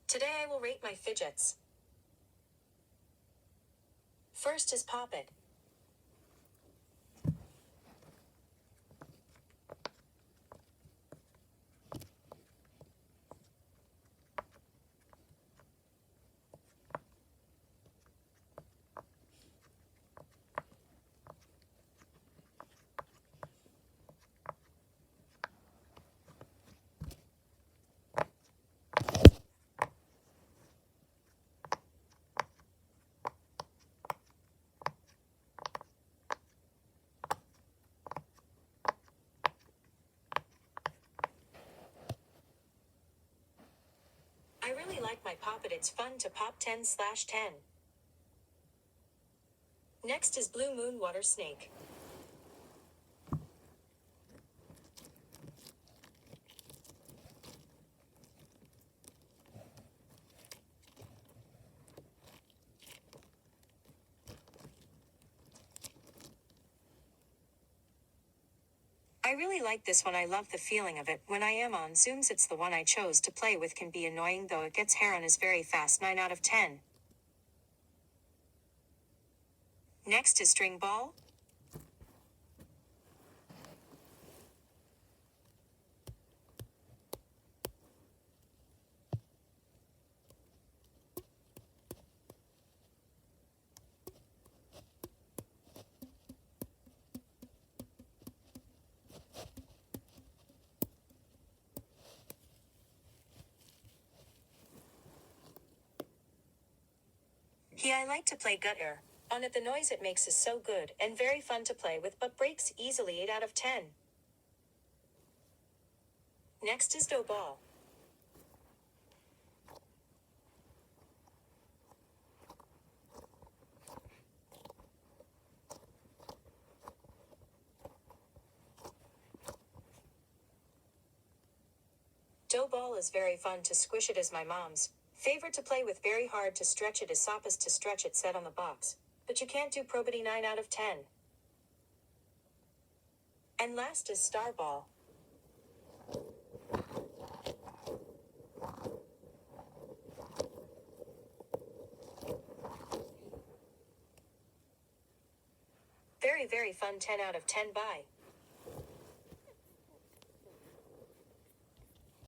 Today I will rate my fidgets. First is Pop It. I really like my Pop It. It's fun to pop 10/10. Next is Blue Moon Water Snake. I really like this one. I love the feeling of it. When I am on Zooms, it's the one I chose to play with. Can be annoying though, it gets hair on is very fast. 9 out of 10. Next is String Ball. Here I like to play Gutter. On it, the noise it makes is so good and very fun to play with, but breaks easily. 8 out of 10. Next is Dough Ball. Dough Ball is very fun to squish. It is my mom's favorite to play with. Very hard to stretch. It is soppest to stretch. It said on the box, but you can't do probity. 9 out of 10. And last is Star Ball. Very fun. 10 out of 10. Bye.